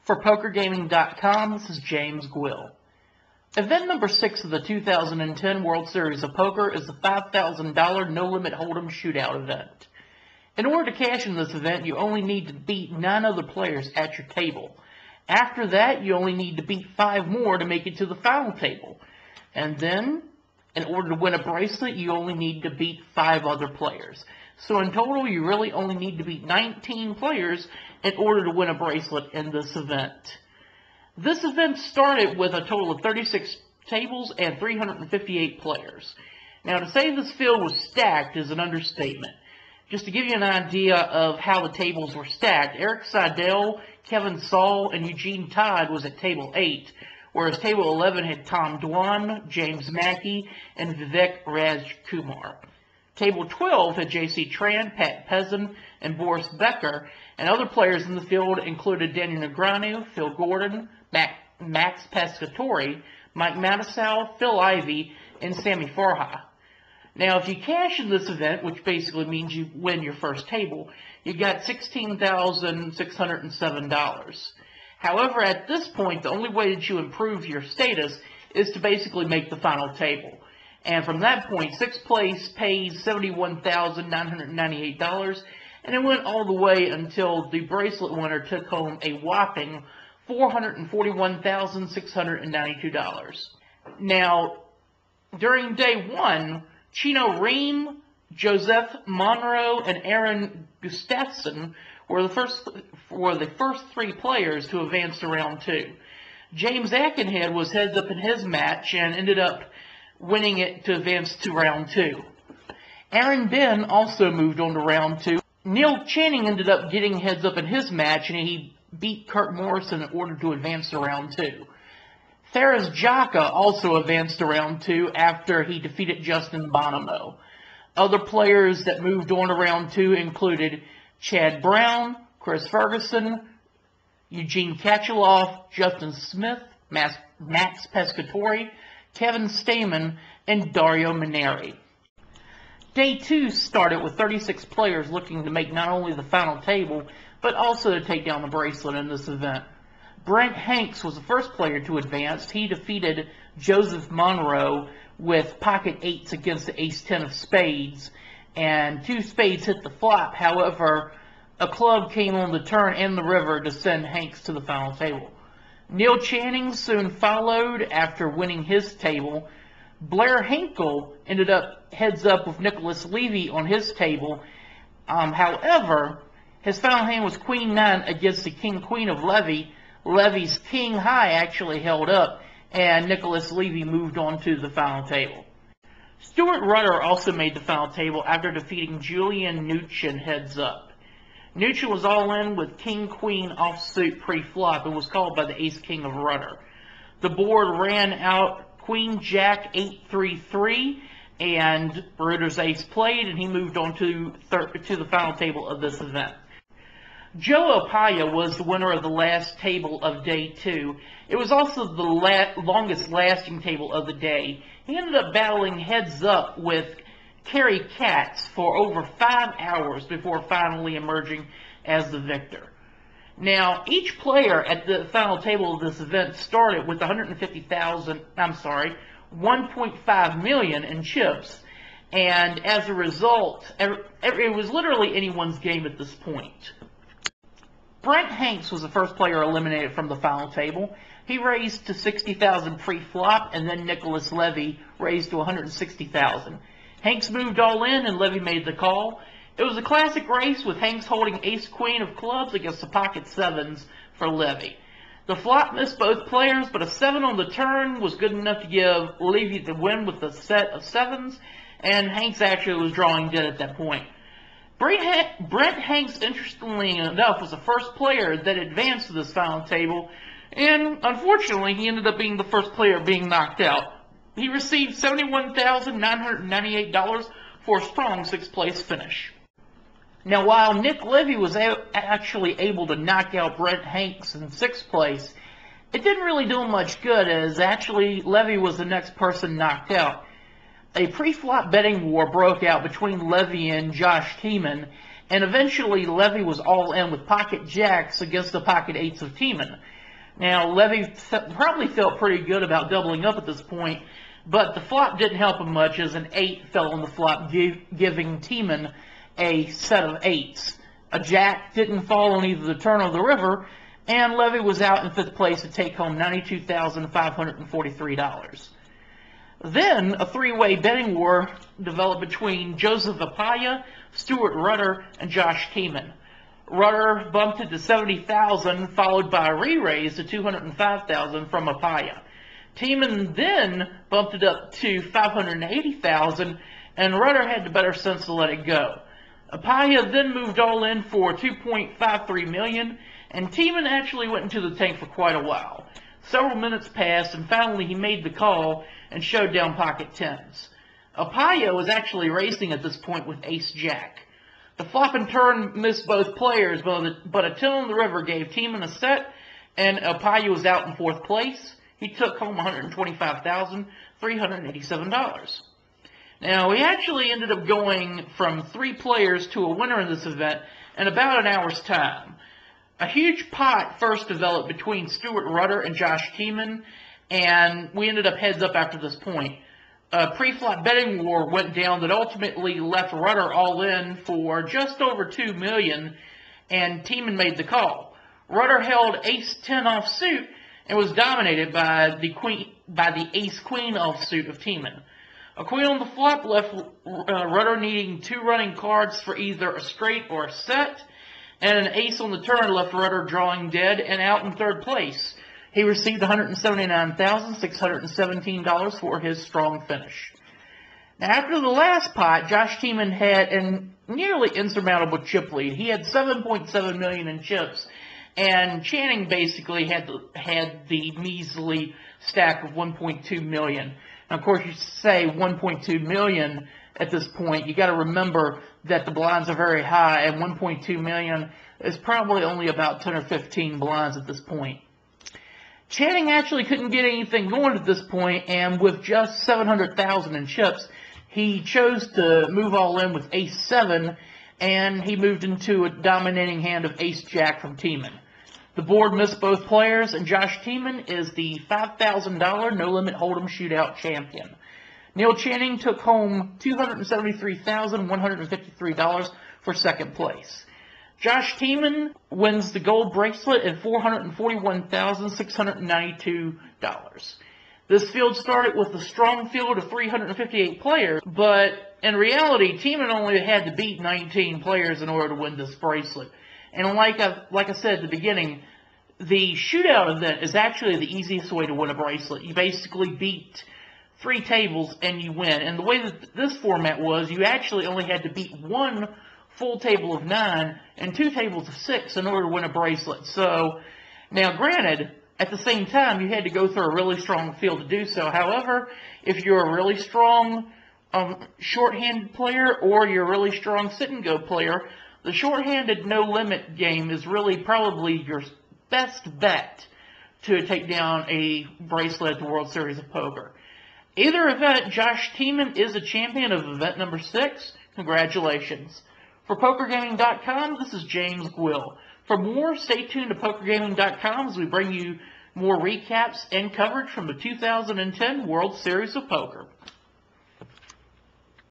For PokerGaming.com, this is James Gwill. Event number 6 of the 2010 World Series of Poker is the $5,000 no-limit hold'em shootout event. In order to cash in this event, you only need to beat 9 other players at your table. After that, you only need to beat 5 more to make it to the final table. And then, in order to win a bracelet, you only need to beat 5 other players. So in total, you really only need to beat 19 players in order to win a bracelet in this event. This event started with a total of 36 tables and 358 players. Now, to say this field was stacked is an understatement. Just to give you an idea of how the tables were stacked, Eric Seidel, Kevin Saul, and Eugene Todd was at table 8, whereas table 11 had Tom Dwan, James Mackey, and Vivek Rajkumar. Table 12 had J.C. Tran, Pat Pezin, and Boris Becker, and other players in the field included Daniel Negreanu, Phil Gordon, Max Pescatori, Mike Matusow, Phil Ivey, and Sammy Farha. Now, if you cash in this event, which basically means you win your first table, you got $16,607. However, at this point, the only way that you improve your status is to basically make the final table. And from that point, 6th place pays $71,998, and it went all the way until the bracelet winner took home a whopping $441,692. Now, during day 1, Chino Ream, Joseph Monroe, and Aaron Gustafson were the first 3 players to advance to round 2. James Aikenhead was heads up in his match and ended up winning it to advance to round 2. Aaron Ben also moved on to round 2. Neil Channing ended up getting heads up in his match, and he beat Kurt Morrison in order to advance to round 2. Faraz Jaka also advanced to round 2 after he defeated Justin Bonomo. Other players that moved on to round 2 included Chad Brown, Chris Ferguson, Eugene Kachaloff, Justin Smith, Max Pescatori, Kevin Stamen, and Dario Maneri. Day 2 started with 36 players looking to make not only the final table, but also to take down the bracelet in this event. Brent Hanks was the first player to advance. He defeated Joseph Monroe with pocket 8s against the ace-10 of spades, and 2 spades hit the flop. However, a club came on the turn and the river to send Hanks to the final table. Neil Channing soon followed after winning his table. Blair Hinkle ended up heads up with Nicholas Levy on his table. However, his final hand was Queen 9 against the King Queen of Levy. Levy's King High actually held up, and Nicholas Levy moved on to the final table. Stuart Rudder also made the final table after defeating Julian Nuchin heads up. Nuchin was all in with King Queen offsuit pre-flop and was called by the Ace King of Rudder. The board ran out Queen Jack 8-3-3, and Rudder's ace played, and he moved on to the final table of this event. Joe Opaya was the winner of the last table of day 2. It was also the longest lasting table of the day. He ended up battling heads up with Kerry Katz for over 5 hours before finally emerging as the victor. Now, each player at the final table of this event started with 1.5 million in chips, and as a result, it was literally anyone's game at this point. Brent Hanks was the first player eliminated from the final table. He raised to 60,000 pre-flop, and then Nicholas Levy raised to 160,000. Hanks moved all in, and Levy made the call. It was a classic race with Hanks holding ace-queen of clubs against the pocket 7s for Levy. The flop missed both players, but a 7 on the turn was good enough to give Levy the win with the set of 7s, and Hanks actually was drawing dead at that point. Brent Hanks, interestingly enough, was the first player that advanced to this final table, and unfortunately, he ended up being the first player being knocked out. He received $71,998 for a strong 6th place finish. Now, while Nick Levy was actually able to knock out Brent Hanks in 6th place, it didn't really do him much good, as actually Levy was the next person knocked out. A pre-flop betting war broke out between Levy and Josh Tiemann, and eventually Levy was all in with pocket jacks against the pocket eights of Tiemann. Now, Levy probably felt pretty good about doubling up at this point, but the flop didn't help him much as an 8 fell on the flop, giving Tiemann a set of 8s. A jack didn't fall on either the turn or the river, and Levy was out in 5th place to take home $92,543. Then, a three-way betting war developed between Joseph Apaya, Stuart Rudder, and Josh Tiemann. Rudder bumped it to $70,000, followed by a re-raise to $205,000 from Apaya. Tiemann then bumped it up to $580,000, and Rudder had the better sense to let it go. Apaya then moved all in for $2.53 million, and Tiemann actually went into the tank for quite a while. Several minutes passed, and finally he made the call and showed down pocket 10s. Apaya was actually racing at this point with ace-jack. The flop and turn missed both players, but a 10 on the river gave Tiemann a set, and Apaya was out in 4th place. He took home $125,387. Now, we actually ended up going from 3 players to a winner in this event in about an hour's time. A huge pot first developed between Stuart Rudder and Josh Tiemann, and we ended up heads up after this point. A pre-flop betting war went down that ultimately left Rudder all in for just over $2 million, and Tiemann made the call. Rudder held ace-10 offsuit and was dominated by the ace-queen offsuit of Tiemann. A queen on the flop left Rudder needing 2 running cards for either a straight or a set, and an ace on the turn left Rudder drawing dead and out in 3rd place. He received $179,617 for his strong finish. Now, after the last pot, Josh Tiemann had a nearly insurmountable chip lead. He had $7.7 million in chips, and Channing basically had the measly stack of $1.2 million. Now, of course, you say $1.2 million at this point. You got to remember that the blinds are very high, and $1.2 million is probably only about 10 or 15 blinds at this point. Channing actually couldn't get anything going at this point, and with just $700,000 in chips, he chose to move all in with ace-7, and he moved into a dominating hand of ace-jack from Tiemann. The board missed both players, and Josh Tiemann is the $5,000 no-limit hold'em shootout champion. Neil Channing took home $273,153 for 2nd place. Josh Tiemann wins the gold bracelet at $441,692. This field started with a strong field of 358 players, but in reality, Tiemann only had to beat 19 players in order to win this bracelet. And like I said at the beginning, the shootout event is actually the easiest way to win a bracelet. You basically beat 3 tables and you win. And the way that this format was, you actually only had to beat 1 full table of 9 and 2 tables of 6 in order to win a bracelet. So, now granted, at the same time, you had to go through a really strong field to do so. However, if you're a really strong short-handed player or you're a really strong sit-and-go player, the short-handed no-limit game is really probably your best bet to take down a bracelet at the World Series of Poker. Either event, Josh Tiemann is a champion of event number 6. Congratulations. For PokerGaming.com, this is James Gwill. For more, stay tuned to PokerGaming.com as we bring you more recaps and coverage from the 2010 World Series of Poker.